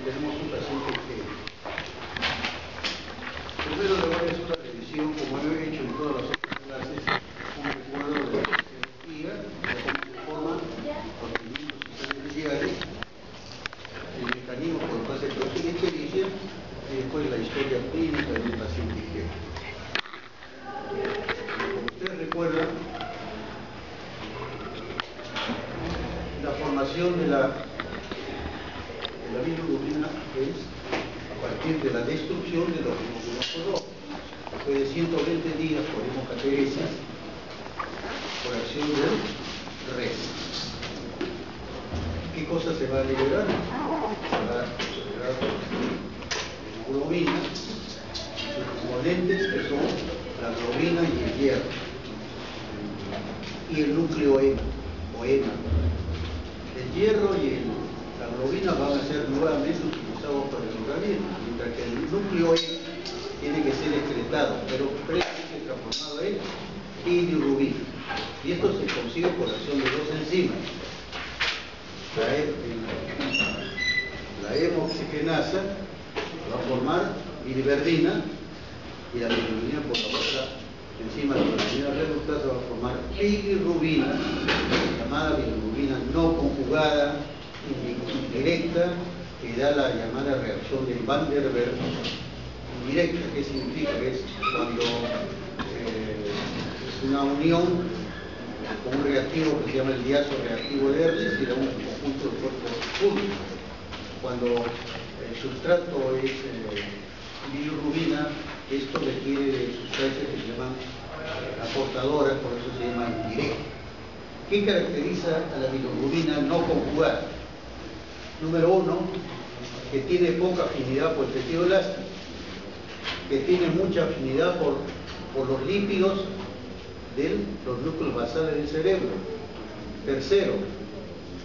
tenemos un paciente que primero le voy a hacer una revisión, como he hecho en todas las otras clases, un recuerdo de la fisiología, de cómo se forman procedimientos iniciales, el mecanismo por el cual se produce la ictericia y después la historia clínica del paciente que, como ustedes recuerdan, la formación de la bilirrubina es a partir de la destrucción de los glóbulos rojo. Después de 120 días por hemocateresis, por acción del RES. ¿Qué cosa se va a liberar? Se va a liberar hemoglobina, sus componentes que son la globina y el hierro, y el núcleo hema, o hema. El hierro y la globina van a ser nuevamente utilizados por el organismo, mientras que el núcleo tiene que ser excretado, pero previamente transformado en bilirrubina. Y esto se consigue por acción de dos enzimas. La hemoxigenasa va a formar biliverdina y la bilirrubina por la otra enzima de la bilirrubina reductasa va a formar bilirrubina, llamada bilirrubina no conjugada, indirecta, que da la llamada reacción de Van der Waals indirecta. ¿Qué significa? Que es cuando es una unión con un reactivo que se llama el diazo reactivo de Hershey y da un conjunto de cuerpos únicos. Cuando el sustrato es bilirrubina, esto requiere de sustancias que se llaman aportadoras, por eso se llama indirecta. ¿Qué caracteriza a la bilirrubina no conjugada? Número uno, que tiene poca afinidad por el tejido elástico, que tiene mucha afinidad por los lípidos de los núcleos basales del cerebro. Tercero,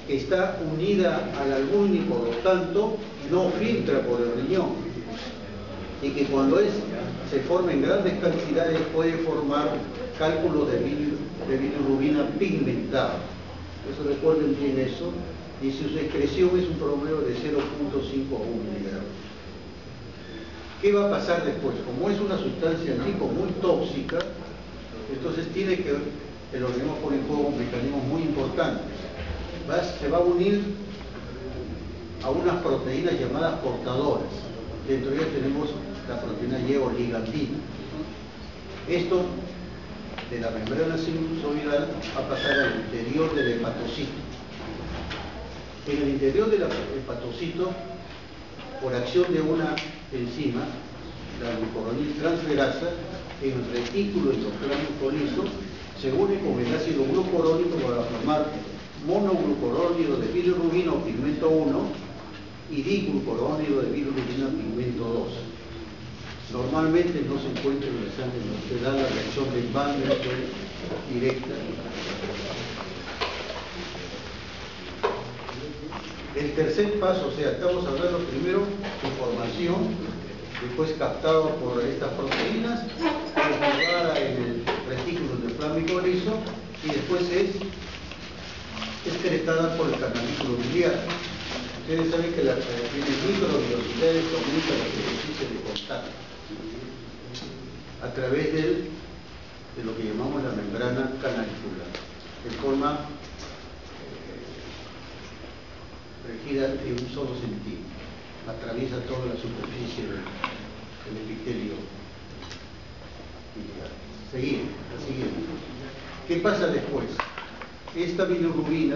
que está unida al albúmina y por lo tanto no filtra por el riñón. Y que cuando se forma en grandes cantidades puede formar cálculos de bilirrubina pigmentada. Eso recuerden bien eso. Y su excreción es un promedio de 0.5 a 1 miligramo. ¿Qué va a pasar después? Como es una sustancia en sí muy tóxica, entonces tiene que el organismo pone en juego un mecanismo muy importante. Se va a unir a unas proteínas llamadas portadoras. Dentro de ellas tenemos la proteína Y o ligandina. Esto de la membrana sinusoidal va a pasar al interior del hepatocito. En el interior del hepatocito, por acción de una enzima, la glucoronil transferasa, en el retículo endotelial liso, se une con el ácido glucurónico para formar monoglucurónido de bilirrubina o pigmento 1 y diglucurónido de bilirrubina pigmento 2. Normalmente no se encuentra en la sangre, no se da la reacción de Van der Waals directa. El tercer paso, o sea, estamos hablando primero de formación, después captado por estas proteínas, conjugada en el retículo endoplasmático liso y después es excretada por el canalículo biliar. Ustedes saben que tiene microvenosidades que aumentan la superficie de contacto a través de lo que llamamos la membrana canalicular, de forma regida en un solo sentido, atraviesa toda la superficie del epitelio biliar. Seguimos, la siguiente. ¿Qué pasa después? Esta bilirrubina,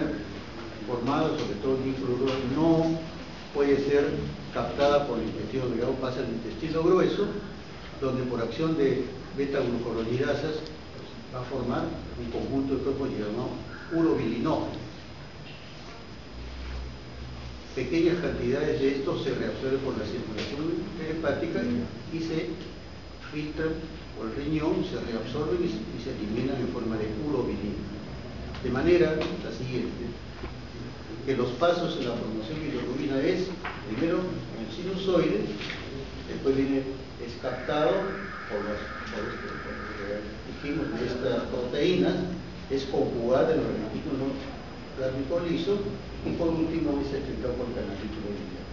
formada sobre todo en bilirrubina, no puede ser captada por el intestino delgado, pasa al intestino grueso, donde por acción de beta-glucuronidasas va a formar un conjunto de cuerpos llamado urobilinógeno. Pequeñas cantidades de esto se reabsorben por la circulación hepática y se filtran por el riñón, se reabsorben y se eliminan en forma de urobilina. De manera, la siguiente, que los pasos en la formación de bilirrubina es, primero en el sinusoide, después es captado por estas proteínas, es conjugada en el retículo plasmático liso y por último es excretado por el canalículo biliar.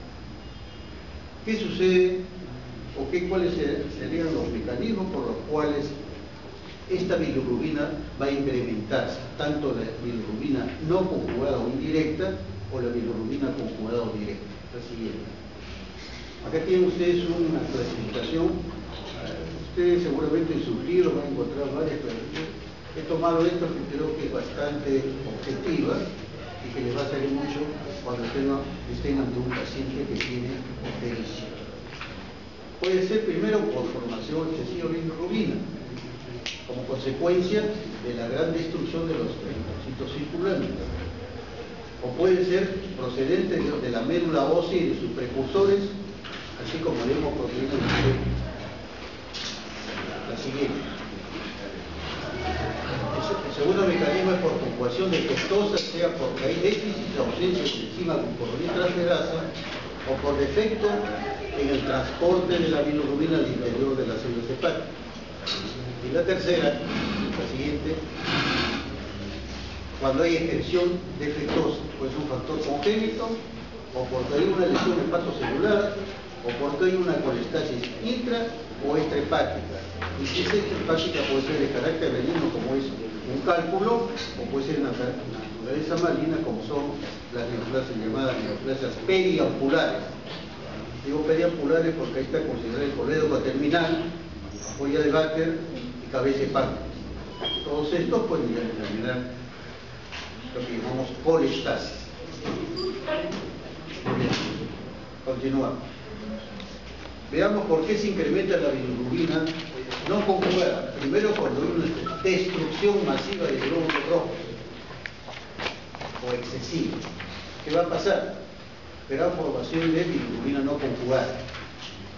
¿Qué sucede o cuáles serían los mecanismos por los cuales esta bilirrubina va a incrementarse? Tanto la bilirrubina no conjugada o indirecta o la bilirrubina conjugada o directa. La siguiente. Acá tienen ustedes una clasificación. Ustedes seguramente en sus libros van a encontrar varias clasificaciones. He tomado esto que creo que es bastante objetiva y que les va a servir mucho cuando estén ante un paciente que tiene ictericia. Puede ser primero por formación excesiva de bilirrubina, como consecuencia de la gran destrucción de los eritrocitos circulantes. O puede ser procedente de la médula ósea y de sus precursores, así como la hemoproteína B. La siguiente. El segundo mecanismo es por conjugación defectuosa, sea porque hay déficit o ausencia de enzima glucoroniltransferasa o por defecto en el transporte de la bilirrubina al interior de las células hepáticas. Y la tercera, la siguiente, cuando hay ejerción defectuosa, puede ser un factor congénito, o porque hay una lesión hepatocelular, o porque hay una colestasis intra o extrahepática. Y si es extrahepática puede ser de carácter benigno, como es un cálculo, o puede ser una naturaleza maligna, como son las neoplasias llamadas neoplasias periampulares. Digo periampulares porque ahí está considerado el colédoco terminal, joya de Baker y cabeza hepática. Todos estos pueden determinar lo que llamamos colestasis. Muy bien, continuamos. Veamos por qué se incrementa la bilirrubina no conjugada. Primero, cuando hay una destrucción masiva de glóbulos rojos o excesiva. ¿Qué va a pasar? Verá formación de bilirrubina no conjugada.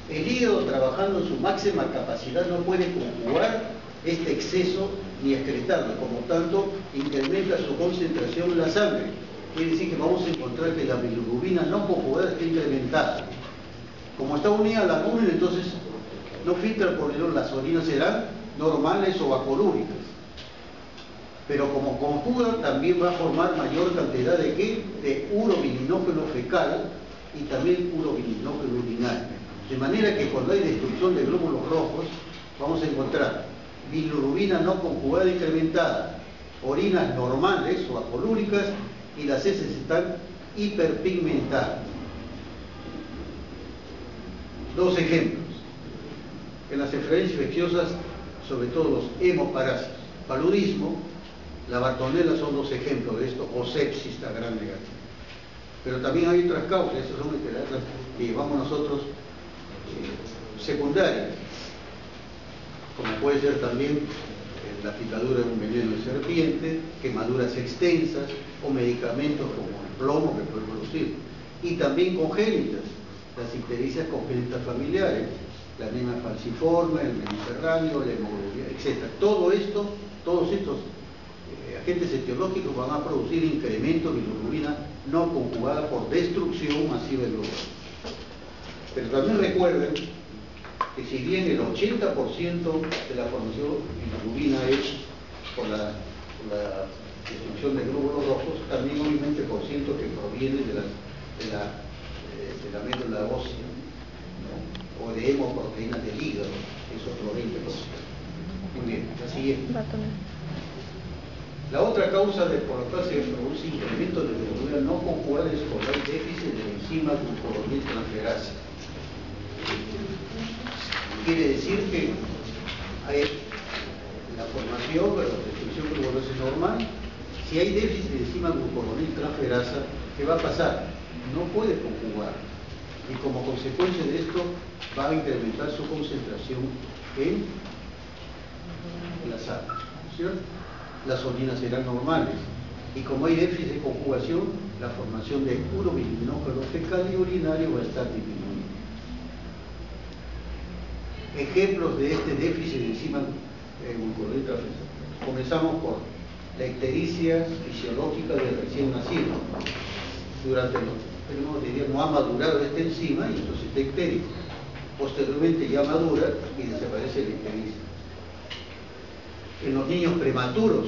El hígado, trabajando en su máxima capacidad, no puede conjugar este exceso ni excretarlo, como tanto incrementa su concentración en la sangre. Quiere decir que vamos a encontrar que la bilirrubina no conjugada está incrementada. Como está unida a la albúmina, entonces no filtra por el las orinas serán normales o vaporúricas. Pero como conjuga, también va a formar mayor cantidad de ¿qué? De urobilinógeno fecal y también urobilinógeno urinario. De manera que cuando hay destrucción de glóbulos rojos, vamos a encontrar bilirrubina no conjugada incrementada, orinas normales o acolúricas y las heces están hiperpigmentadas. Dos ejemplos. En las enfermedades infecciosas, sobre todo los hemoparásitos, paludismo, la bartonela son dos ejemplos de esto, o sepsis a gran negativa. Pero también hay otras causas, esas son las que llevamos nosotros secundarias, como puede ser también la picadura de un veneno de serpiente, quemaduras extensas o medicamentos como el plomo que puede producir, y también congénitas, las ictericias congénitas familiares, la anemia falciforme, el mediterráneo, la hemoglobina, etc. Todos estos agentes etiológicos van a producir incremento de bilirrubina no conjugada por destrucción masiva de glóbulos. Pero también recuerden que si bien el 80% de la formación de bilirrubina es por la destrucción de glóbulos rojos, también hay un 20% que proviene de la médula ósea, ¿no? O de hemoproteínas del hígado, es otro 20%. Muy bien, la siguiente. La otra causa por la cual se produce incremento de bilirrubina no conjugada es por el déficit de la enzima glucoroniltransferasa. Quiere decir que hay la formación de la destrucción globulosa normal. Si hay déficit de enzima glucoroniltransferasa, ¿qué va a pasar? No puede conjugar. Y como consecuencia de esto, va a incrementar su concentración en la sangre, ¿cierto? Las orinas serán normales. Y como hay déficit de conjugación, la formación de urobilinógeno fecal y urinario va a estar disminuida. Ejemplos de este déficit de enzima glucoroniltransferasa. Comenzamos por la ictericia fisiológica del recién nacido. Durante no ha madurado esta enzima y entonces está ictérico. Posteriormente ya madura y desaparece la ictericia. En los niños prematuros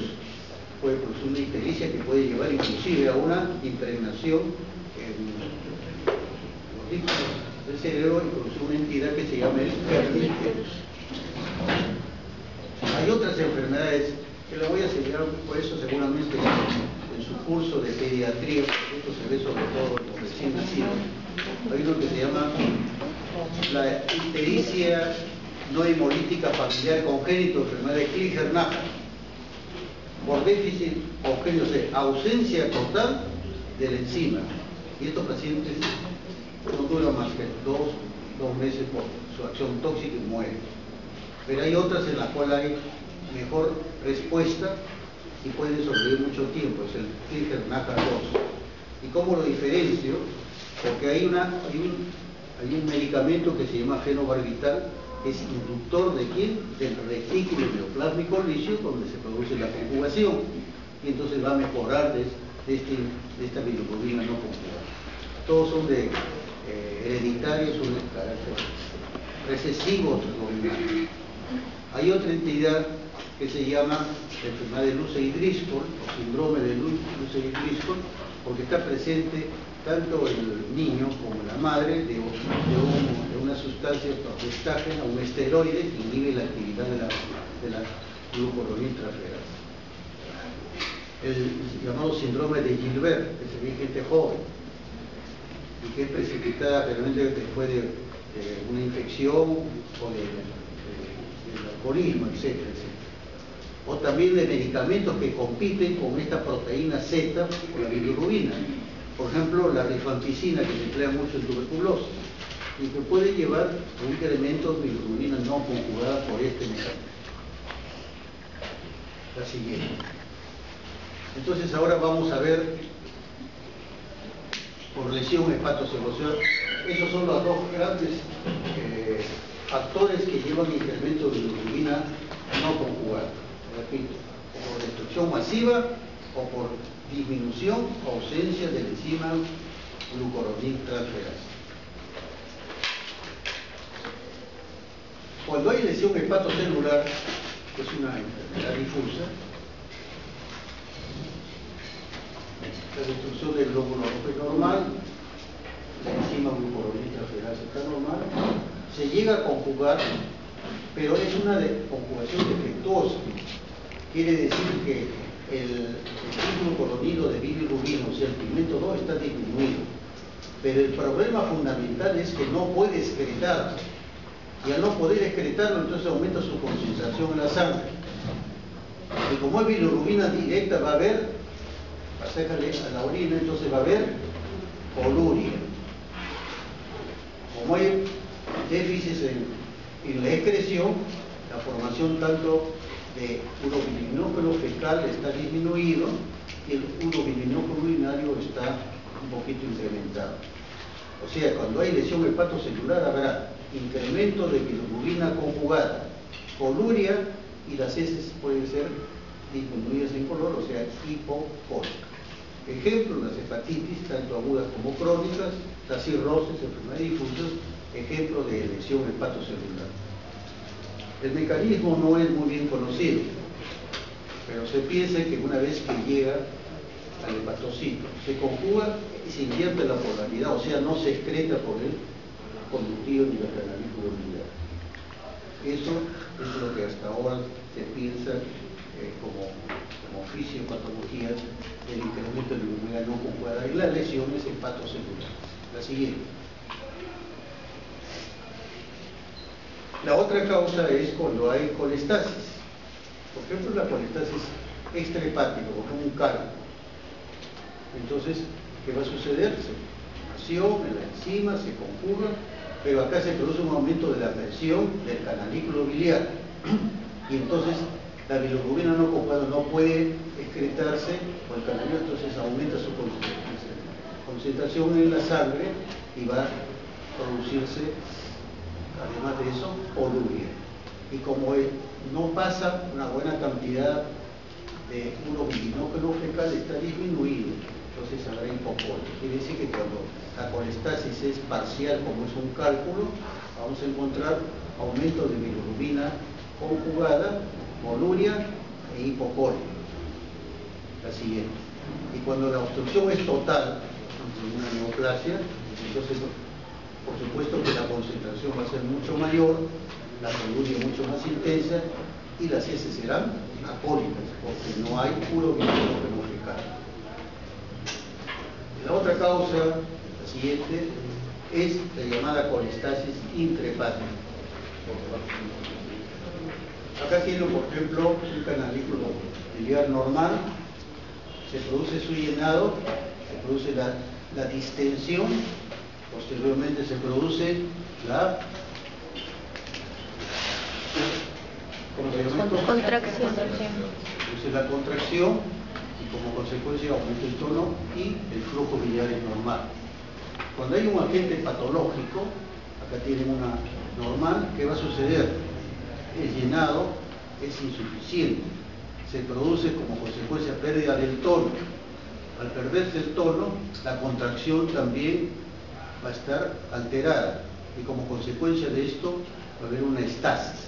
puede producir una ictericia que puede llevar inclusive a una impregnación en los líquidos del cerebro y produce una entidad que se llama el pernictus. Hay otras enfermedades que la voy a señalar, por eso seguramente en su curso de pediatría, porque esto se ve sobre todo en los recién nacidos. Hay uno que se llama la ictericia no hemolítica familiar congénito, enfermedad de Klinger-Naja, por déficit congénito, o sea, ausencia total de la enzima. Y estos pacientes no duran más que dos meses por su acción tóxica y mueren. Pero hay otras en las cuales hay mejor respuesta y pueden sobrevivir mucho tiempo, es el Klinger-Naja 2. ¿Y cómo lo diferencio? Porque hay un medicamento que se llama fenobarbital, que es inductor de ¿quién? Del retículo endoplásmico liso, donde se produce la conjugación, y entonces va a mejorar de esta bilirrubina no conjugada. Todos son hereditarios o de carácter recesivo transbobinal. Hay otra entidad que se llama enfermedad de Lucey-Driscoll o síndrome de Lucey-Driscoll, porque está presente tanto en el niño como en la madre de una sustancia progestágena, un esteroide que inhibe la actividad de la glucoroniltransferasa. El llamado síndrome de Gilbert, que se ve en gente joven y que es precipitada realmente después de una infección o del alcoholismo, etcétera, etcétera. O también de medicamentos que compiten con esta proteína Z o la bilirrubina. Por ejemplo, la rifampicina, que se emplea mucho en tuberculosis y que puede llevar a un incremento de bilirrubina no conjugada por este mecanismo. La siguiente. Entonces ahora vamos a ver por lesión hepatocelulosal. Esos son los dos grandes factores que llevan incremento de bilirrubina no conjugada. Repito, por destrucción masiva o por disminución o ausencia de la enzima glucoroniltransferasa. Cuando hay lesión hepatocelular, que es una enfermedad difusa, la destrucción del glóbulo rojo normal, la enzima glucoroniltransferasa está normal, se llega a conjugar, pero es una conjugación defectuosa. Quiere decir que el ciclo coronilo de bilirrubina, o sea, el pigmento 2, está disminuido. Pero el problema fundamental es que no puede excretarlo. Y al no poder excretarlo, entonces aumenta su concentración en la sangre. Y como es bilirrubina directa, va a haber, acércale a la orina, entonces va a haber poluria. Como hay déficits en la excreción, la formación tanto de urobilinóculo fecal está disminuido y el urobilinóculo urinario está un poquito incrementado. O sea, cuando hay lesión hepatocelular habrá incremento de bilirrubina conjugada, poluria y las heces pueden ser disminuidas en color, o sea, hipocólica. Ejemplo, las hepatitis, tanto agudas como crónicas, las cirrosis, enfermedades difusas, ejemplo de lesión hepatocelular. El mecanismo no es muy bien conocido, pero se piensa que una vez que llega al hepatocito, se conjuga y se invierte la polaridad, o sea, no se excreta por el conductivo ni la canavícula biliar. Eso es lo que hasta ahora se piensa como fisiopatología del incremento de la bilirrubina no conjugada y las lesiones hepatocelulares. La siguiente. La otra causa es cuando hay colestasis. Por ejemplo, la colestasis extrahepática, porque es un cálculo. Entonces, ¿qué va a suceder? Acción en la enzima, se conjuga, pero acá se produce un aumento de la presión del canalículo biliar. Y entonces la bilirrubina no conjugada no puede excretarse por el canalículo, entonces aumenta su concentración en la sangre y va a producirse, además de eso, poluria. Y como no pasa una buena cantidad de urobilinóculo fecal, está disminuido, entonces habrá hipocolia. Quiere decir que cuando la colestasis es parcial, como es un cálculo, vamos a encontrar aumento de bilirrubina conjugada, poluria e hipocolia. La siguiente. Y cuando la obstrucción es total, una neoplasia, entonces por supuesto que la concentración va a ser mucho mayor, la proluria mucho más intensa y las heces serán alcohólicas, porque no hay puro bilirrubino fecal. La otra causa, la siguiente, es la llamada colestasis intrahepática. Acá tiene, por ejemplo, un canalículo biliar normal, se produce su llenado, se produce la distensión, posteriormente se produce la contracción. Produce la contracción y como consecuencia aumenta el tono y el flujo biliar es normal. Cuando hay un agente patológico, acá tienen una normal, ¿qué va a suceder? El llenado es insuficiente, se produce como consecuencia pérdida del tono. Al perderse el tono, la contracción también va a estar alterada y como consecuencia de esto va a haber una estasis.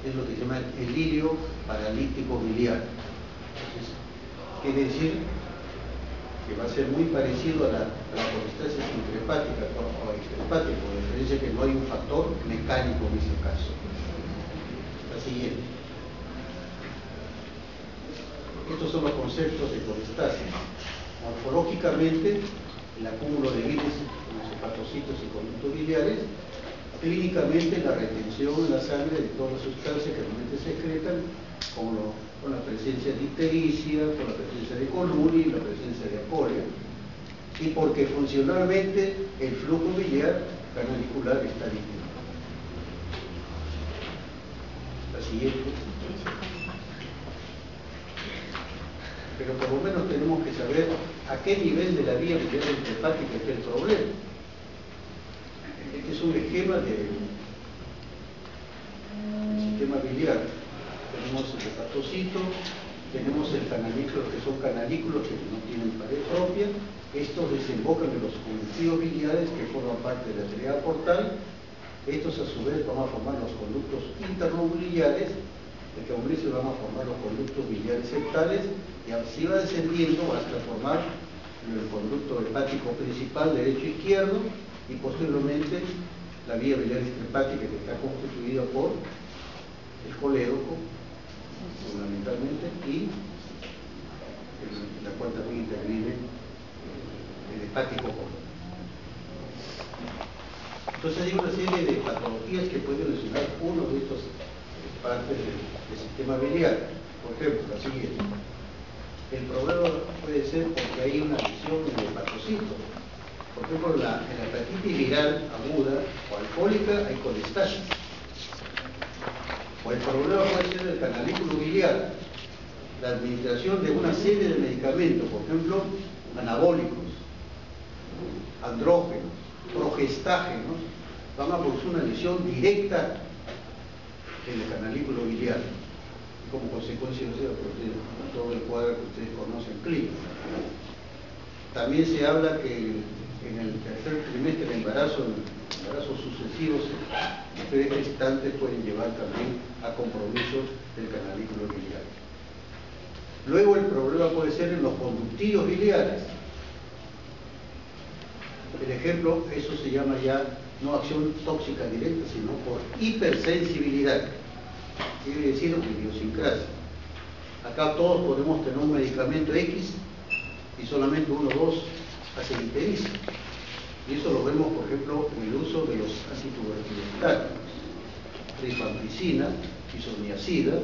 Es lo que se llama el ilirio paralítico biliar. Entonces, quiere decir que va a ser muy parecido a la colestasis intrahepática o extrahepática, por diferencia que no hay un factor mecánico en ese caso. La siguiente. Estos son los conceptos de colestasis. Morfológicamente, el acúmulo de bilis en los hepatocitos y conductos biliares. Clínicamente, la retención en la sangre de todas las sustancias que normalmente se excretan, con la presencia de ictericia, con la presencia de coluria y la presencia de apolia. Y porque funcionalmente el flujo biliar canalicular está disminuido. La siguiente. Pero por lo menos tenemos que saber a qué nivel de la vía biliar intrahepática está el problema. Este es un esquema del sistema biliar. Tenemos el hepatocito, tenemos el canalículo, que son canalículos que no tienen pared propia. Estos desembocan en los conductos biliares que forman parte de la tríada portal. Estos a su vez van a formar los conductos internobiliares, de que a un vez se van a formar los conductos biliares septales, y así va descendiendo hasta formar el conducto hepático principal derecho e izquierdo, y posteriormente la vía biliar extrahepática, que está constituida por el colédoco, fundamentalmente, y la cual también interviene el hepático común. Entonces hay una serie de patologías que pueden lesionar uno de estos partes del sistema biliar. Por ejemplo, la siguiente. El problema puede ser porque hay una lesión en el hepatocito. Por ejemplo, en la hepatitis viral aguda o alcohólica hay colestasis. O el problema puede ser el canalículo biliar, la administración de una serie de medicamentos, por ejemplo, anabólicos, andrógenos, progestágenos, van a producir una lesión directa en el canalículo biliar. Y como consecuencia de eso, todo el cuadro que ustedes conocen clínico. También se habla que en el tercer trimestre del embarazo, embarazos sucesivos, mujeres gestantes pueden llevar también a compromisos del canalículo biliar. Luego el problema puede ser en los conductillos biliares. El ejemplo, eso se llama ya no acción tóxica directa, sino por hipersensibilidad. Quiere decir idiosincrasia. Acá todos podemos tener un medicamento X y solamente uno o dos hacen ictericia. Y eso lo vemos, por ejemplo, en el uso de los antituberculosidades. Rifampicina, isoniazida,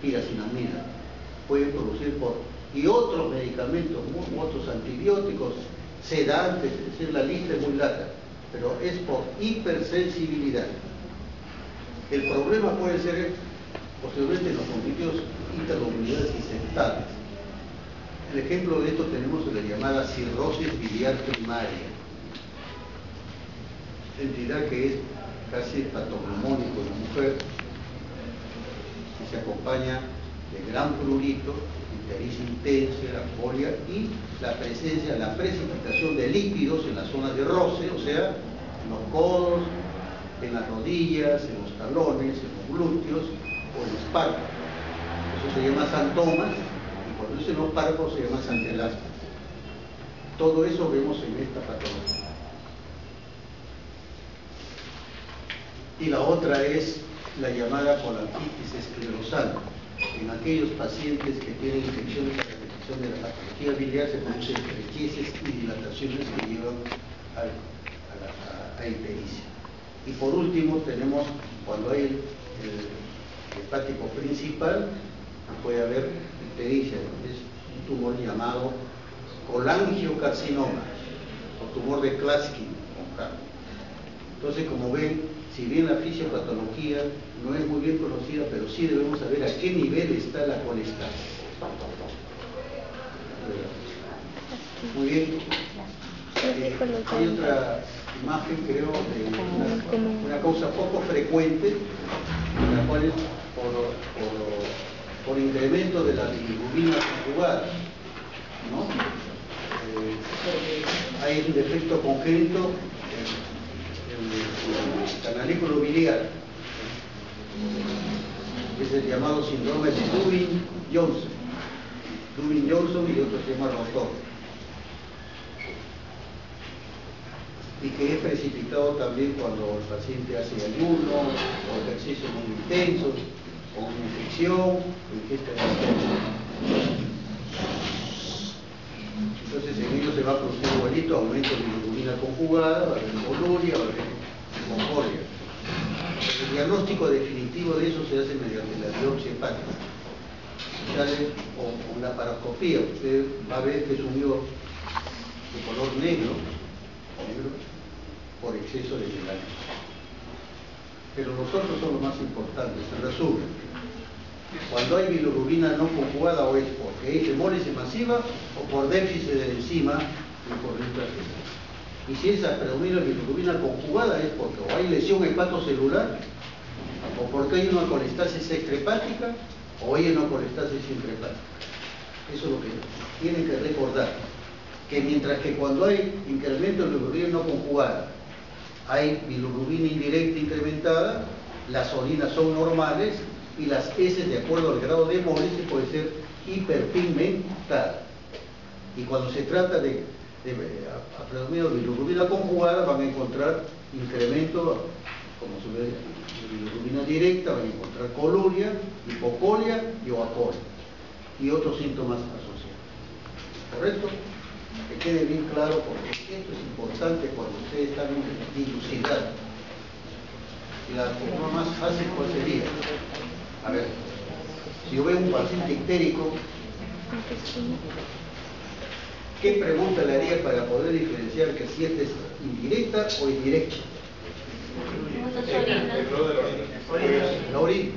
piracinamida. Pueden producir y otros medicamentos, otros antibióticos, sedantes, es decir, la lista es muy larga, pero es por hipersensibilidad. El problema puede ser posteriormente en los conductos interloculiares y septales. El ejemplo de esto tenemos en la llamada cirrosis biliar primaria, entidad que es casi patognomónico en la mujer, que se acompaña de gran prurito, ictericia intensa, apolia y la presencia, la precipitación de líquidos en las zonas de roce, o sea, en los codos, en las rodillas, en los talones, en los glúteos o en los párpados. Eso se llama xantomas, y cuando dicen los párpados se llama xantelasmas. Todo eso vemos en esta patología. y la otra es la llamada colangitis esclerosal. En aquellos pacientes que tienen infecciones a repetición de la patología biliar se producen estrecheces y dilataciones que llevan a ictericia. Y por último tenemos, cuando hay el hepático principal, puede haber ictericia, es un tumor llamado colangiocarcinoma o tumor de Klatskin con K. Entonces, como ven, si bien la fisiopatología no es muy bien conocida, pero sí debemos saber a qué nivel está la colestasis. Muy bien. Hay otra imagen, creo, de una causa poco frecuente, en la cual por incremento de la bilirrubina conjugada, ¿no? Hay un defecto congénito el canalículo biliar, es el llamado síndrome de Dubin-Johnson y otro se llama Rotor, y que es precipitado también cuando el paciente hace ayuno o ejercicios muy intensos, o infección, o ingesta de alcohol. Entonces en ello se va a producir igualito aumento de bilirrubina conjugada, va a haber coluria, va a haber concordia. El diagnóstico definitivo de eso se hace mediante la biopsia hepática. O con la paroscopía, usted va a ver que es un hígado de color negro por exceso de melanina. Pero los otros son los más importantes. En resumen, cuando hay bilirrubina no conjugada, o es porque hay hemólisis masiva o por déficit de enzima lipoproteína. Y si esa predomina bilirrubina conjugada es porque o hay lesión hepatocelular, o porque hay una colestasis extrahepática, o hay una colestasis intrahepática. Eso es lo que tienen que recordar. Que mientras que cuando hay incremento de bilirrubina no conjugada, hay bilirrubina indirecta incrementada, las orinas son normales y las heces, de acuerdo al grado de hemólisis, puede ser hiperpigmentada. Y cuando se trata de predominio de bilirrubina conjugada, van a encontrar incremento, como se ve, de bilirrubina directa, van a encontrar coluria, hipocolia y oacolia, y otros síntomas asociados. ¿Correcto? Que quede bien claro, porque esto es importante cuando ustedes están dilucidando. Y la forma más fácil, ¿cuál sería? A ver, si yo veo un paciente ictérico, ¿qué pregunta le haría para poder diferenciar que si esta es indirecta o indirecta? La orina.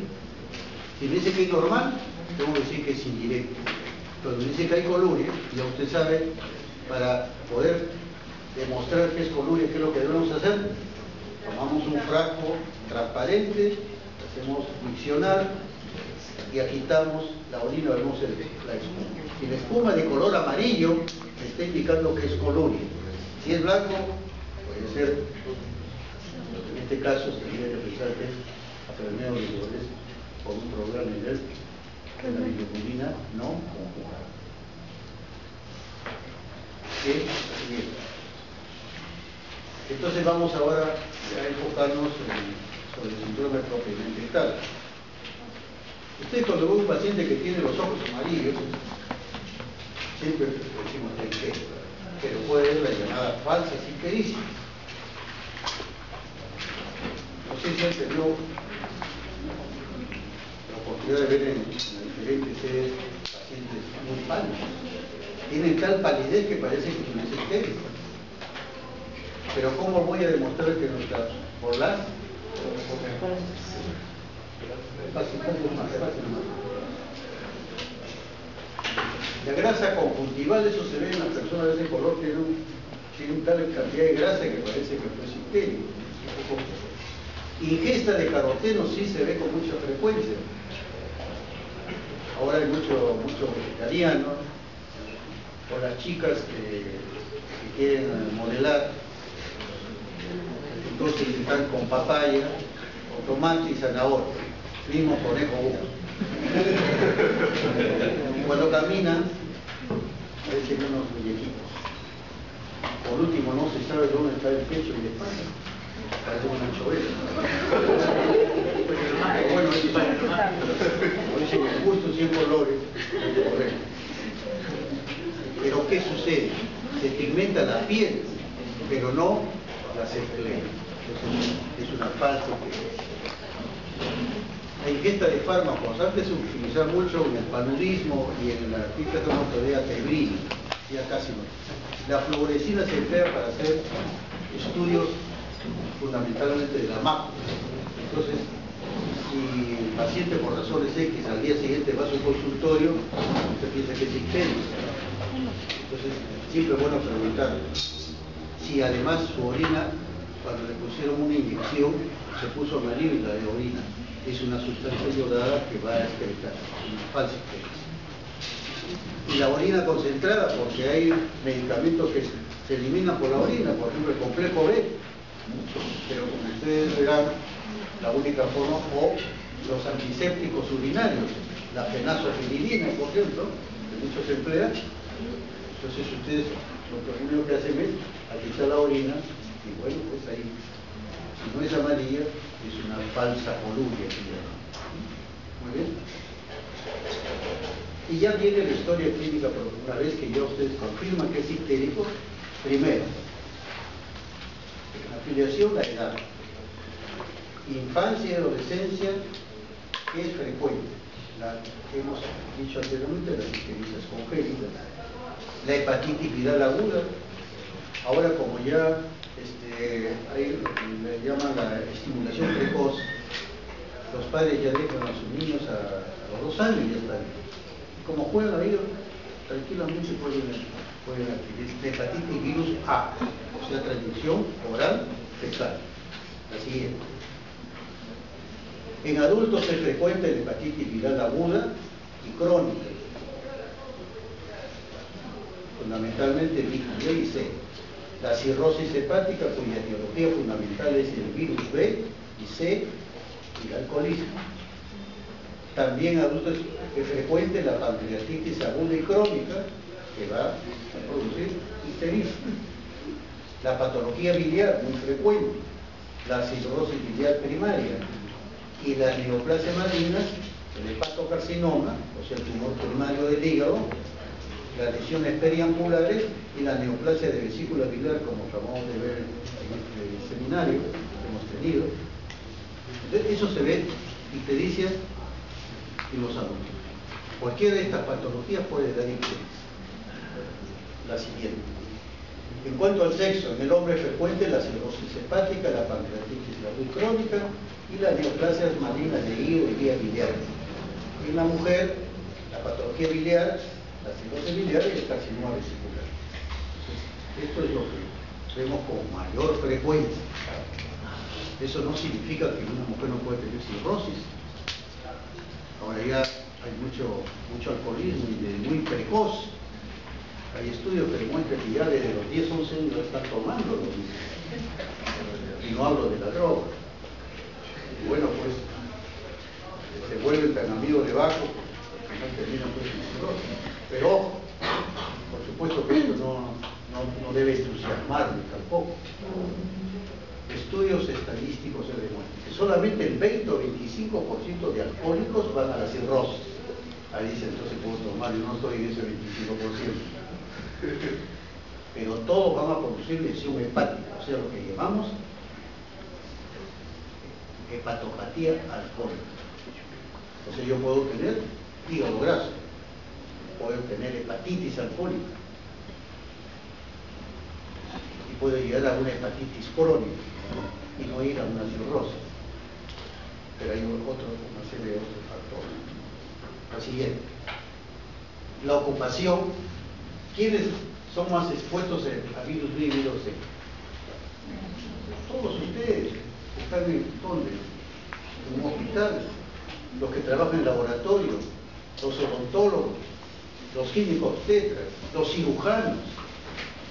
Si me dice que es normal, tengo que decir que es indirecta. Cuando me dice que hay coluria, ya usted sabe, para poder demostrar que es coluria, ¿qué es lo que debemos hacer? Tomamos un frasco transparente, hacemos miccionar y agitamos la orina, vemos la espuma. Si la espuma de color amarillo me está indicando que es coluria. Si es blanco, puede ser, en este caso sería que pensar que es afermeo de dolores con un problema nivel de la bilirrubina no conjugada. Bien. Entonces vamos ahora a enfocarnos sobre el síndrome propiamente tal. Ustedes cuando ven un paciente que tiene los ojos amarillos, siempre decimos que pero puede ser la llamada falsa ictericia. No sé si han tenido la oportunidad de ver en diferentes sedes pacientes muy pálidos. Tienen tal palidez que parece que no es ictericia. Pero ¿cómo voy a demostrar que no está? ¿Por las? La grasa conjuntival, eso se ve en las personas de ese color, tiene un tal cantidad de grasa que parece que fue ictérico. Ingesta de caroteno sí se ve con mucha frecuencia. Ahora hay mucho vegetariano, o las chicas que quieren modelar, entonces están con papaya, o tomate y zanahoria, mismo conejo uno. Cuando caminan, parecen unos muñequitos. Por último, no se sabe dónde está el pecho y la espalda. Parece una anchoveta. Como dicen, el gusto 100 colores. Pero ¿qué sucede? Se pigmenta la piel, pero no las escleras. Es una falsa creencia. La ingesta de fármacos, antes se utilizaba mucho en el paludismo y en la artritis reumatoidea febril, ya casi no. La fluorescina se emplea para hacer estudios fundamentalmente de la mácula. Entonces, si el paciente por razones X al día siguiente va a su consultorio, usted piensa que es ictericia. Entonces, siempre es bueno preguntar si además su orina, cuando le pusieron una inyección, se puso amarillo de orina. Es una sustancia iodada que va a excretar, una falsa creencia. Y la orina concentrada, porque hay medicamentos que se eliminan por la orina, por ejemplo el complejo B, pero como ustedes verán, la única forma, o los antisépticos urinarios, la fenazofilidina, por ejemplo, que muchos se emplean. Entonces ustedes lo primero que hacen es, aquí está la orina, y bueno, pues ahí, si no es amarilla, es una falsa coluria. Muy bien. Y ya viene la historia clínica, pero una vez que ya ustedes confirman que es ictérico, primero, afiliación, la edad. Infancia y adolescencia es frecuente. La que hemos dicho anteriormente, las ictericias congénitas. La hepatitis viral aguda. Ahora, como ya hay lo que le llaman la estimulación precoz, los padres ya dejan a sus niños a los 2 años y ya están. Como juegan ahí, tranquilamente pueden adquirir hepatitis virus A, o sea, transmisión oral fecal. La siguiente. En adultos es frecuente la hepatitis viral aguda y crónica, fundamentalmente B y C. La cirrosis hepática, cuya etiología fundamental es el virus B y C, y el alcoholismo. También en adultos es frecuente la pancreatitis aguda y crónica, que va a producir ictericia. La patología biliar, muy frecuente. La cirrosis biliar primaria y las neoplasias malignas, el hepatocarcinoma, o sea, el tumor primario del hígado, las lesiones periangulares y la neoplasia de vesícula biliar, como acabamos de ver en el seminario que hemos tenido. Entonces, eso se ve ictericia en los adultos. Cualquiera de estas patologías puede dar ictericia. La siguiente. En cuanto al sexo, en el hombre es frecuente la cirrosis hepática, la pancreatitis aguda crónica y las neoplasias malignas de hígado y vía biliar. En la mujer, la patología biliar, la cirrosis biliar y el carcinoma vesicular. Esto es lo que vemos con mayor frecuencia. Eso no significa que una mujer no puede tener cirrosis. Ahora ya hay mucho alcoholismo y de muy precoz. Hay estudios que demuestran que ya desde los 10, 11 años están tomando los mismos. Y no hablo de la droga. Y bueno, pues se vuelven tan amigos de Baco que no terminan pues en cirrosis. Pero ojo, por supuesto que esto no debe entusiasmarme tampoco. Estudios estadísticos se demuestran que solamente el 20 o 25% de alcohólicos van a la cirrosis. Ahí dice, entonces puedo tomar, yo no estoy en ese 25%. Pero todos van a producir lesión hepática, o sea, lo que llamamos hepatopatía alcohólica. O sea, yo puedo tener hígado graso, puedo tener hepatitis alcohólica y puedo llegar a una hepatitis crónica y no ir a una cirrosis. Pero hay una serie de otros factores. La siguiente. La ocupación. ¿Quiénes son más expuestos a virus B y virus C? Todos ustedes están en ¿dónde? En un hospital, los que trabajan en laboratorio, los odontólogos, los químicos obstetras, los cirujanos,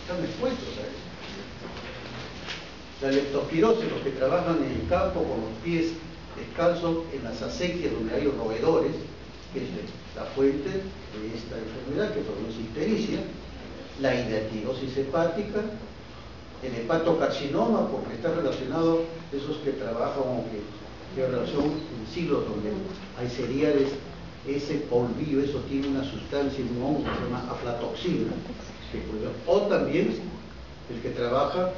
están expuestos a eso. La leptospirosis, los que trabajan en el campo con los pies descalzos en las acequias donde hay roedores, que es la fuente de esta enfermedad que produce ictericia. La hidratidosis hepática, el hepatocarcinoma, porque está relacionado esos que trabajan o que Tiene razón, en siglos donde hay cereales, ese polvillo, eso tiene una sustancia, un hongo que se llama aflatoxina. O también el que trabaja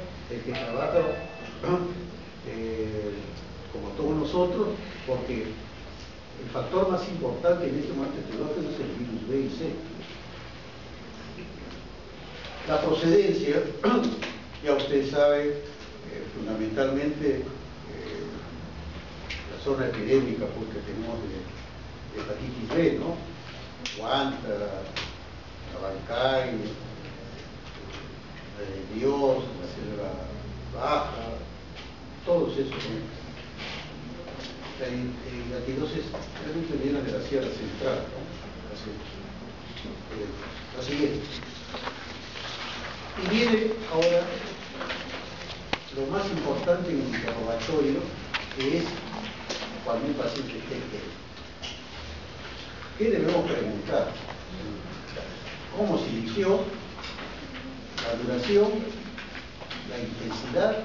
como todos nosotros, porque el factor más importante en este momento etiológico es el virus B y C. La procedencia, ya usted sabe, fundamentalmente la zona epidémica porque tenemos de hepatitis B, ¿no? Huanta, Abancay, Dios, la Selva Baja, todos esos, ¿no? La etilosis realmente viene de la Sierra Central, ¿no? La siguiente. Y viene ahora lo más importante en el interrogatorio, que es cuando un paciente esté enfermo. ¿Qué debemos preguntar? ¿Cómo se inició? La duración, la intensidad,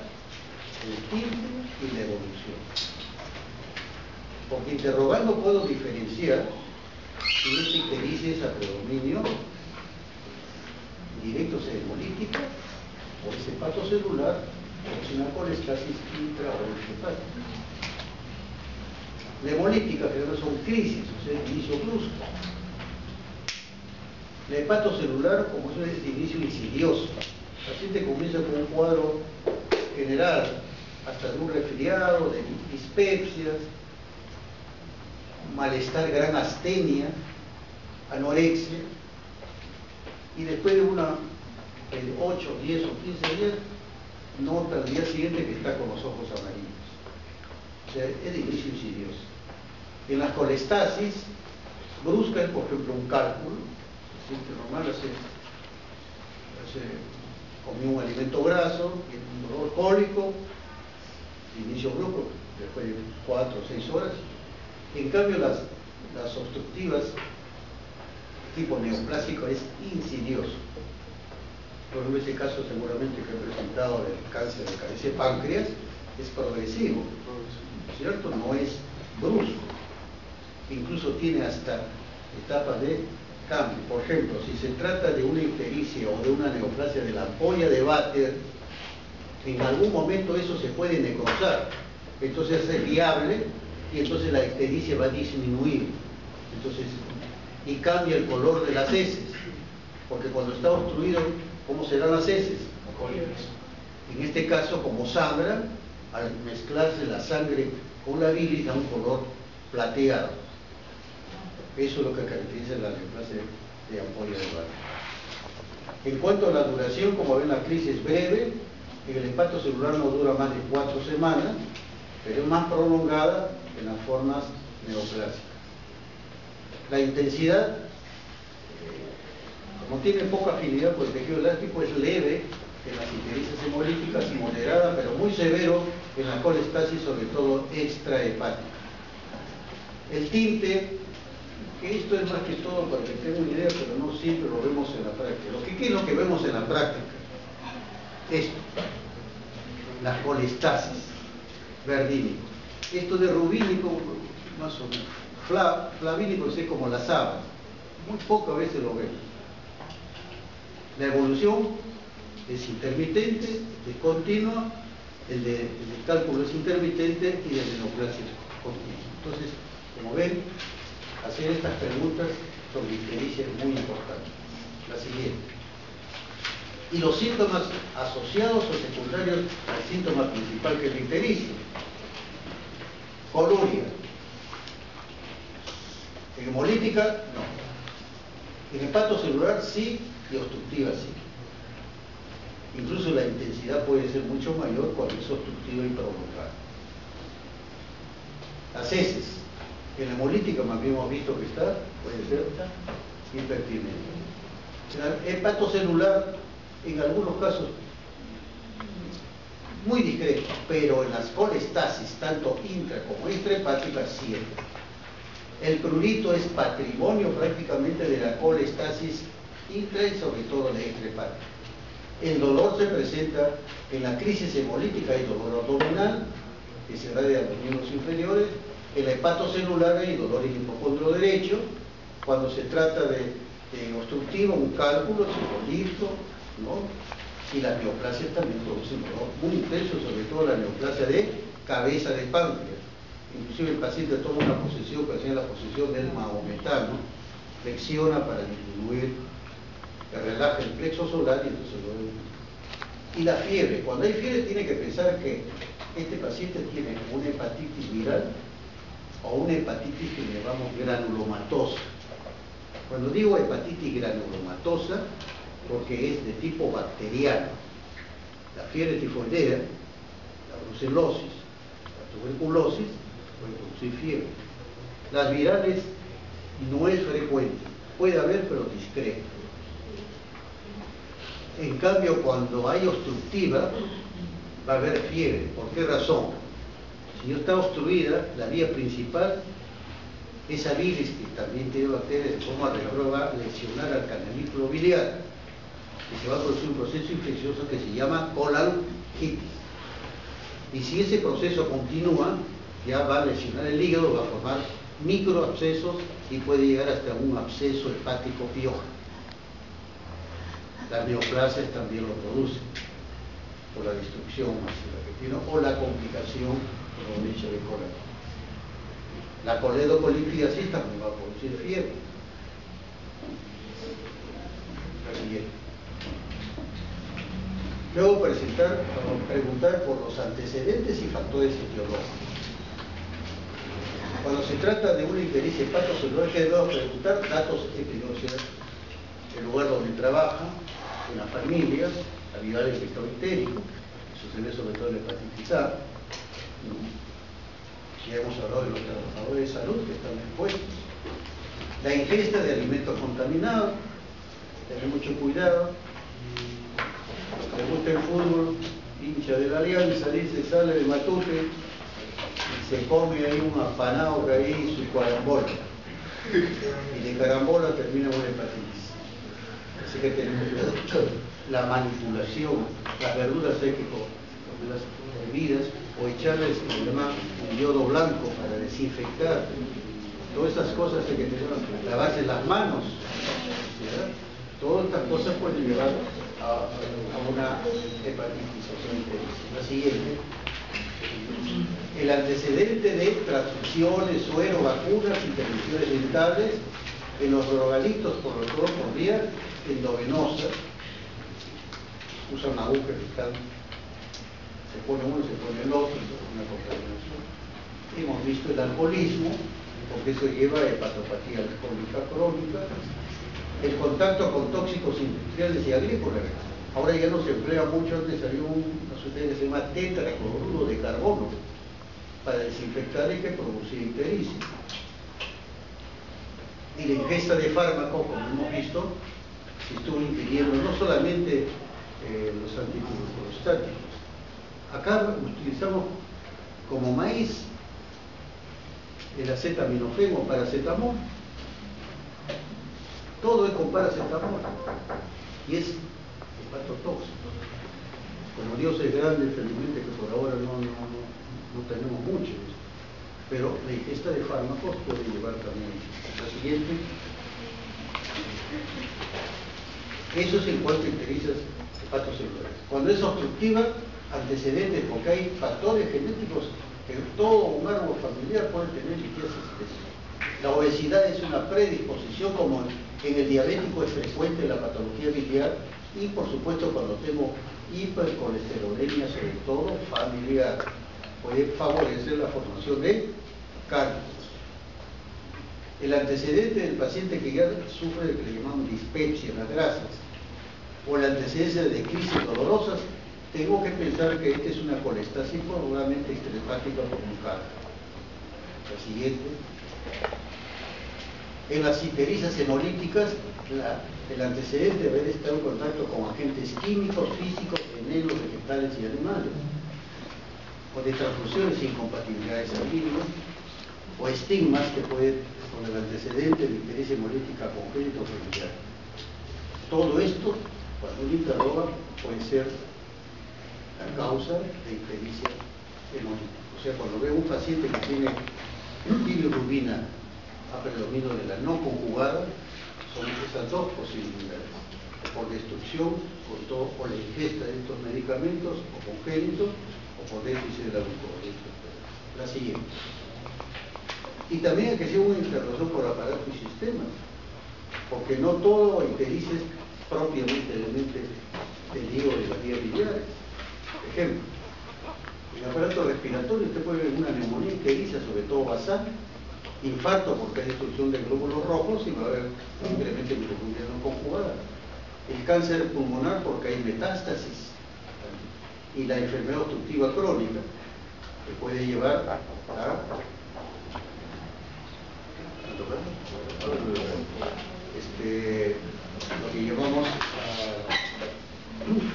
el tiempo y la evolución. Porque interrogando puedo diferenciar si esta ictericia es a predominio directo hemolítica o es hepatocelular o es una colestasis intra o hepática. La hemolítica generalmente son crisis, o sea, inicio brusco. La hepatocelular, como eso es de inicio insidioso. El paciente comienza con un cuadro general, hasta de un resfriado, de dispepsias, malestar, gran astenia, anorexia, y después de 8, 10 o 15 días, nota al día siguiente que está con los ojos amarillos. O sea, es de inicio insidioso. En las colestasis bruscas, por ejemplo, un cálculo, el paciente normal comió un alimento graso, tiene un dolor cólico, de inicio brusco, después de 4 o 6 horas. En cambio, las obstructivas tipo neoplásico es insidioso. Por ejemplo, ese caso seguramente que he presentado del cáncer de cabeza de páncreas es progresivo, ¿cierto? No es brusco. Incluso tiene hasta etapas de cambio. Por ejemplo, si se trata de una ictericia o de una neoplasia de la ampolla de Vater, en algún momento eso se puede necrosar, entonces es viable y entonces la ictericia va a disminuir. Entonces, y cambia el color de las heces, porque cuando está obstruido, ¿cómo serán las heces? En este caso, como sangran, al mezclarse la sangre con la bilis da un color plateado. Eso es lo que caracteriza la neoplasia de ampolla de Vater. En cuanto a la duración, como ven, la crisis es breve, en el hepatocelular no dura más de 4 semanas, pero es más prolongada en las formas neoplásicas. La intensidad, como tiene poca afinidad por el tejido elástico, es leve en las ictericias hemolíticas y moderada, pero muy severo en la colestasis, sobre todo extrahepática. El tinte, que esto es más que todo para que tengan una idea, pero no siempre lo vemos en la práctica. ¿Qué es lo que vemos en la práctica? Esto, la colestasis, verdínico. Esto de rubínico, más o menos. Flavínico es como la sábana, muy pocas veces lo vemos. La evolución es intermitente, es continua, el de cálculo es intermitente y el de neoplasia es continua. Entonces, como ven, hacer estas preguntas sobre ictericia es muy importante. La siguiente. Y los síntomas asociados o secundarios al síntoma principal que es la ictericia. Coluria. En hemolítica, no. En hepatocelular, sí, y obstructiva, sí. Incluso la intensidad puede ser mucho mayor cuando es obstructiva y prolongada. Las heces. En la hemolítica, más bien hemos visto que está, puede ser hiperpigmentaria. En la hepatocelular, en algunos casos, muy discreto, pero en las colestasis, tanto intra como extrahepáticas, siempre. El prurito es patrimonio prácticamente de la colestasis intra y sobre todo la extrahepática. El dolor se presenta en la crisis hemolítica, hay dolor abdominal, que se irradia a los miembros inferiores. En la hepatocelular hay dolor en el hipocondrio derecho. Cuando se trata de obstructivo, un cálculo, cefalito, ¿no? Y las neoplasias también producen dolor muy intenso, sobre todo la neoplasia de cabeza de páncreas. Inclusive el paciente toma una posición que se llama la posición del mahometano, flexiona para disminuir, que relaja el plexo solar y entonces lo ve. Y la fiebre, cuando hay fiebre tiene que pensar que este paciente tiene una hepatitis viral o una hepatitis que le llamamos granulomatosa. Cuando digo hepatitis granulomatosa, porque es de tipo bacteriano. La fiebre tifoidea, la brucelosis, la tuberculosis puede producir fiebre. Las virales no es frecuente, puede haber pero discreto. En cambio, cuando hay obstructiva, va a haber fiebre. ¿Por qué razón? Si no está obstruida, la vía principal, esa bilis que también tiene bacterias de forma regular va a lesionar al canalículo biliar y se va a producir un proceso infeccioso que se llama colalgitis. Y si ese proceso continúa, ya va a lesionar el hígado, va a formar microabscesos y puede llegar hasta un absceso hepático piógeno. Las neoplasias también lo producen por la destrucción masiva que tiene o la complicación, como he dicho, de cólera. La coledocolitis también va a producir fiebre. Luego preguntar por los antecedentes y factores etiológicos. Cuando se trata de una ictericia hepatocelular, que debemos preguntar datos epidemiológicos, el lugar donde trabaja, una familia, la viral del vector entérico, eso se ve sobre todo en la hepatitis A, ¿no? Ya hemos hablado de los trabajadores de salud que están expuestos. La ingesta de alimentos contaminados, tener mucho cuidado. Le gusta el fútbol, hincha de la Alianza, dice, sale de Matute y se come ahí un apanado que hay su carambola. Y de carambola termina una hepatitis. Así que tenemos la manipulación, las verduras hay que comerlas hervidas o echarles un yodo blanco para desinfectar. Todas esas cosas hay que tener, lavarse las manos, ¿verdad? Todas estas cosas pueden llevar a una hepatitis. La siguiente. El antecedente de transfusiones, suero, vacunas, intervenciones dentales en los drogaditos, por lo todo por vía endovenosa, usan una aguja fiscal, se pone uno, se pone el otro, una contaminación. Hemos visto el alcoholismo, porque eso lleva a hepatopatía alcohólica crónica, el contacto con tóxicos industriales y agrícolas. Ahora ya no se emplea mucho, antes había una sustancia que se llama tetracloruro de carbono para desinfectar y que producía ictericia. Y la ingesta de fármacos, como hemos visto, se estuvo ingiriendo no solamente los anticoagulostáticos. Acá utilizamos como maíz el acetaminofén o paracetamol. Todo es con paracetamol y es hepatotóxico. Como Dios es grande, felizmente que por ahora no tenemos mucho, pero la ingesta de fármacos puede llevar también a la siguiente. Eso es en cuanto a ictericias hepatocelulares. Cuando es obstructiva, antecedentes, porque hay factores genéticos que todo humano familiar puede tener litiasis. La obesidad es una predisposición, como en el diabético es frecuente la patología biliar, y por supuesto cuando tengo hipercolesterolemia, sobre todo familiar, puede favorecer la formación de cálculos. El antecedente del paciente que ya sufre de lo que le llamamos dispepsia en las grasas, o el antecedente de crisis dolorosas, tengo que pensar que esta es una colestasis probablemente extrahepática por un cálculo. La siguiente. En las ictericias hemolíticas, el antecedente debe haber estado en contacto con agentes químicos, físicos, venenos, vegetales y animales, o de transfusiones e incompatibilidades sanguíneas, o estigmas que pueden, con el antecedente de ictericia hemolítica congénita o familiar. Todo esto, cuando uno interroga, puede ser la causa de ictericia hemolítica. O sea, cuando veo un paciente que tiene bilirrubina a predominio de la no conjugada, son esas dos posibilidades: por destrucción o la ingesta de estos medicamentos, o congénitos, o por déficit de la glucosa. La siguiente. Y también hay que hacer una intervención por aparato y sistema, porque no todo ictericia es propiamente del hígado de las vías biliares. Ejemplo, en el aparato respiratorio usted puede ver una neumonía ictericia, sobre todo basal, infarto porque hay destrucción de glóbulos rojos y va a haber simplemente bilirrubina no conjugada. El cáncer pulmonar porque hay metástasis, y la enfermedad obstructiva crónica que puede llevar a lo que llamamos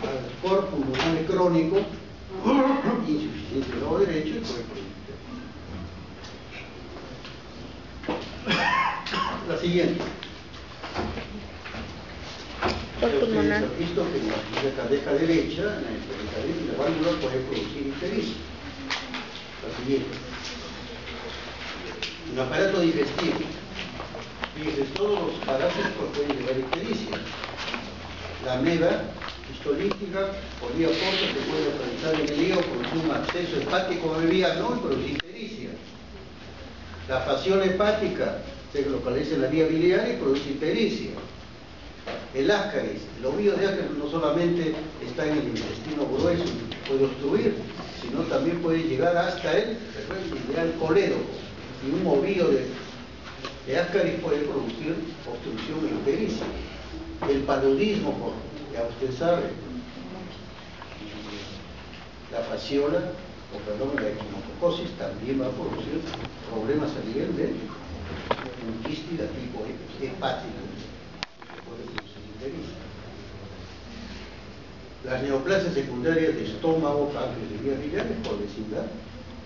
al cor pulmonar crónico, insuficiencia del lado derecho, y puede producir. La siguiente. Ustedes han visto que en la cadeja derecha, en la válvula puede producir ictericia. La siguiente. Un aparato digestivo. Fíjense, todos los parásitos pueden llevar ictericia. La ameba histolítica poliaporta que puede localizar en el hígado, producir un absceso hepático mediano y producir ictericia. La fasciole hepática se localiza en la vía biliar y produce ictericia. El ascaris, el ovillo de ascaris no solamente está en el intestino grueso y puede obstruir, sino también puede llegar hasta el ideal colédoco, y un ovillo de ascaris puede producir obstrucción e ictericia. El paludismo, ya usted sabe, la fasciola, o perdón, la equinococosis también va a producir problemas a nivel de un quiste de tipo hepático. Las neoplasias secundarias de estómago, páncreas y vías biliares por vecindad.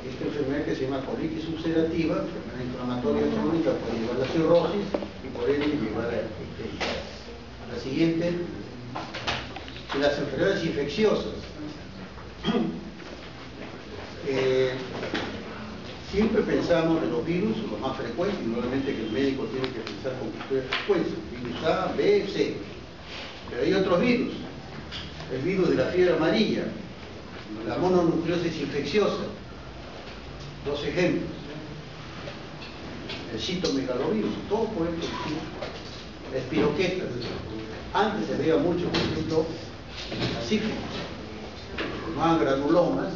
Esta enfermedad que se llama colitis ulcerativa, enfermedad inflamatoria crónica, puede llevar a la cirrosis y por ende llevar a ictericia. La siguiente, las enfermedades infecciosas. Siempre pensamos en los virus, los más frecuentes, y normalmente que el médico tiene que pensar con frecuencia, virus A, B, C. Pero hay otros virus. El virus de la fiebre amarilla, la mononucleosis infecciosa. Dos ejemplos. El citomegalovirus, todo puede producir. La espiroqueta. Antes se veía mucho, por ejemplo, la sífilis. Formaban granulomas,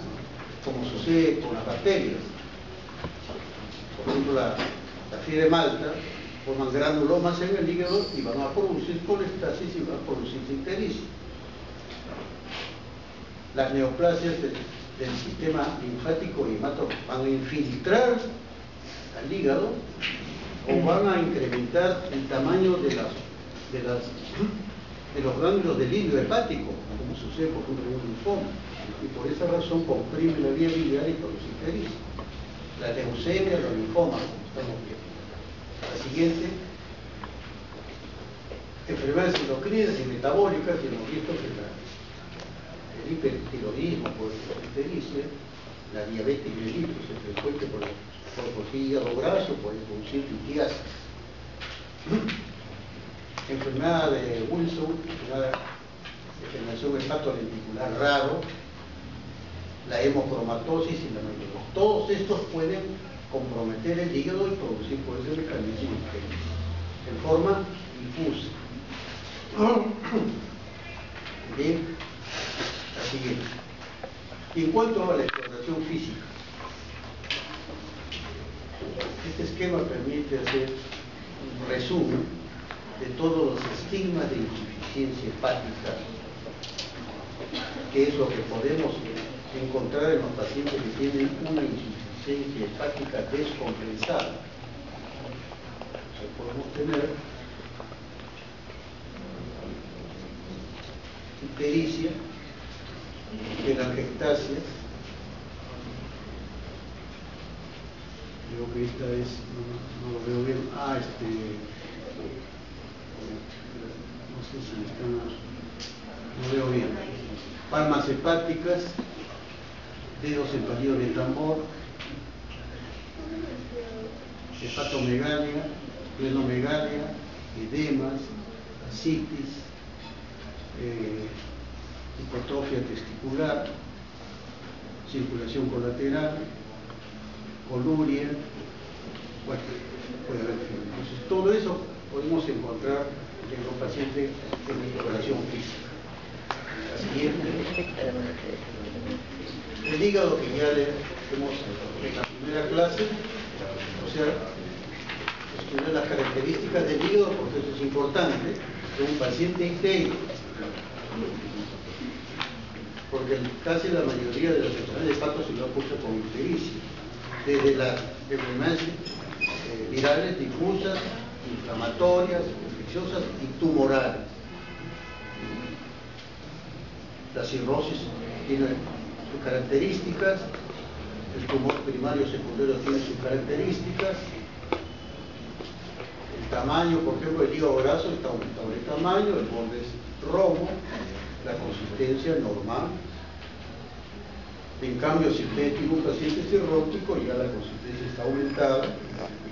como sucede con las bacterias. Por ejemplo, la fiebre malta forman granulomas en el hígado y van a producir colestasis y van a producir ictericia. Las neoplasias del sistema linfático y hemato van a infiltrar al hígado o van a incrementar el tamaño de los ganglios del hilo hepático, como sucede por ejemplo en un linfoma, y por esa razón comprime la vía biliar y produce ictericia. La leucemia, los linfomas, como estamos viendo. La siguiente, enfermedades endocrinas y metabólicas, y hemos visto que el hipertiroidismo puede producir ictericia, la diabetes mellitus es frecuente por hígado graso, puede producir litiasis. Enfermedad de Wilson, una degeneración hepatolenticular raro, la hemocromatosis y la meiosis. Todos estos pueden comprometer el hígado y producir por ese mecanismo en forma difusa. Bien, la siguiente. Y en cuanto a la exploración física, este esquema permite hacer un resumen de todos los estigmas de insuficiencia hepática, que es lo que podemos encontrar en los pacientes que tienen una insuficiencia hepática descompensada. O sea, podemos tener ictericia, telangiectasia. Creo que esta es, no lo veo bien. No sé si están, no veo bien. Palmas hepáticas, dedos en palillo de tambor, hepatomegalia, plenomegalia, edemas, ascitis, hipertrofia testicular, circulación colateral, coluria, bueno, puede haber fiebre. Entonces, todo eso podemos encontrar en los pacientes en exploración física. La siguiente. El hígado, que ya le hemos en la primera clase, o sea, estudiar las características del hígado, porque eso es importante, de un paciente ictérico. Porque casi la mayoría de las enfermedades de hepato se lo acusa con ictericia, desde las enfermedades virales difusas, inflamatorias, infecciosas y tumorales. La cirrosis tiene sus características, el tumor primario secundario tiene sus características, el tamaño, por ejemplo, el hígado graso está aumentado de tamaño, el borde es rojo, la consistencia normal. En cambio, si usted tiene un paciente cirrótico, ya la consistencia está aumentada.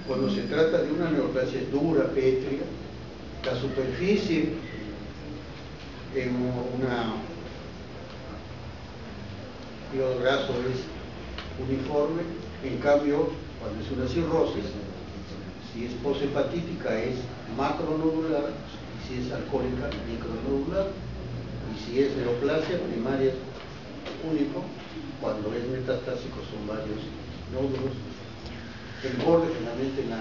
Cuando se trata de una neoplasia dura, pétrea, la superficie en una hígado graso es uniforme. En cambio, cuando es una cirrosis, si es poshepatítica es macronodular, y si es alcohólica, micronodular, y si es neoplasia primaria es único, cuando es metastásico son varios nódulos. El borde finalmente en lo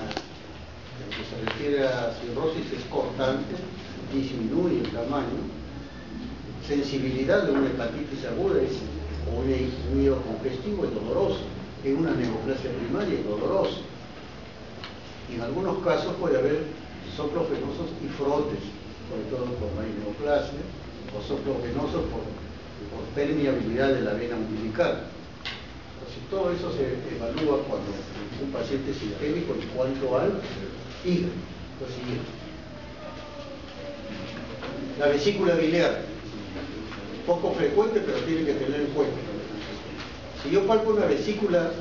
que se refiere a cirrosis es cortante, disminuye el tamaño. Sensibilidad de una hepatitis aguda es, o un hígado congestivo es doloroso, en una neoplasia primaria es doloroso. Y en algunos casos puede haber soplos venosos y frotes, sobre todo cuando hay neoplasia, o soplos venosos por permeabilidad de la vena umbilical. Entonces, todo eso se evalúa cuando un paciente es isquémico en cuanto al hígado. Lo siguiente. La vesícula biliar, poco frecuente, pero tiene que tener en cuenta. Si yo palpo una vesícula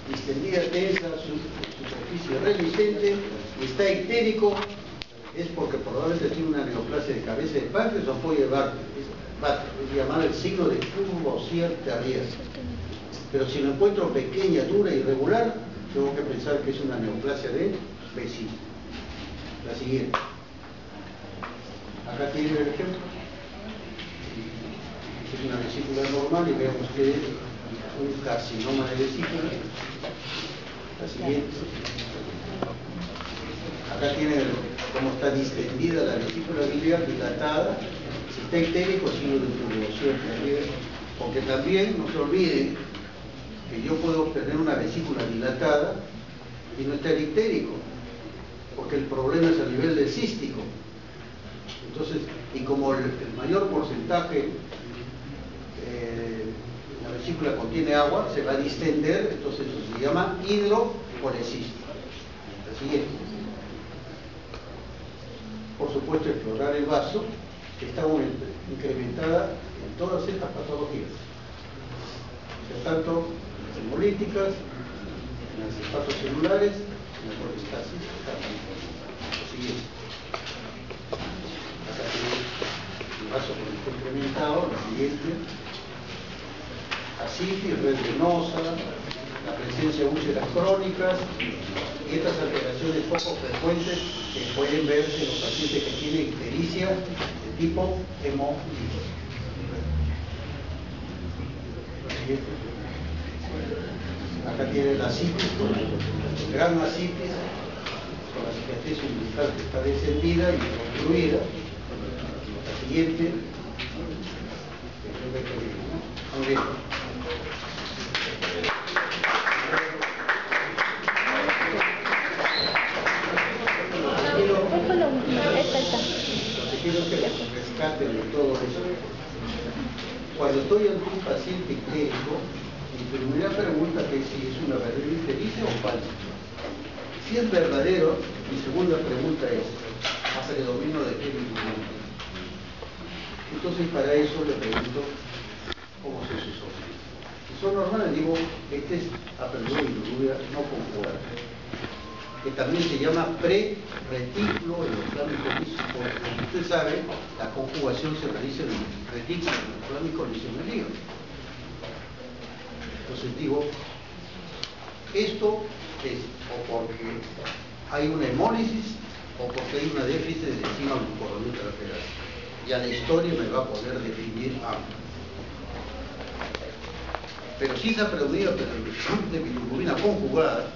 distendida, tensa, superficie resistente, y está ictérico, es porque probablemente tiene una neoplasia de cabeza de páncreas o puede llevar, es llamado el signo de turbocierta abierta. Pero si lo encuentro pequeña, dura e irregular, tengo que pensar que es una neoplasia de vesícula. La siguiente. Acá tienen el ejemplo. Es una vesícula normal y vean ustedes un carcinoma de vesícula. La siguiente. Acá tienen cómo está distendida la vesícula biliar, dilatada. Si está ictérico, signo de turbocierta abierta. Porque también, no se olviden, que yo puedo tener una vesícula dilatada y no estar ictérico, porque el problema es a nivel del cístico. Entonces, y como el mayor porcentaje la vesícula contiene agua, se va a distender, entonces eso se llama hidrocolecisto. La siguiente. Por supuesto, explorar el vaso, que está incrementada en todas estas patologías. O sea, tanto hemolíticas, en las hepatocelulares, en la colestasis. Lo siguiente. Acá tenemos el vaso con el incrementado, la siguiente. Ascitis, red venosa, la presencia de úlceras crónicas y estas alteraciones poco frecuentes que pueden verse en los pacientes que tienen ictericia de tipo hemolítico. Acá tiene la ascitis, gran ascitis, con la cicatriz umbilical que está descendida y obstruida. La siguiente. Muy bien. Lo que quiero es que rescaten de todo eso. Cuando estoy ante un paciente ictérico, mi primera pregunta es si es una verdadera ictericia o falsa. Si es verdadero, mi segunda pregunta es, ¿a predominio de qué bilirrubina? Entonces, para eso le pregunto cómo se usó. Si son normales, digo, este es a predominio de bilirrubina no conjugada. que también se llama pre-retículo endoplámico lisomelico. Como usted sabe, la conjugación se realiza en el retículo endoplámico lisomelico. Entonces digo, esto es o porque hay una hemólisis o porque hay una déficit de enzima glucoroniotransferasa. Ya la historia me va a poder definir ambos. Pero si esa predominancia de bilirrubina conjugada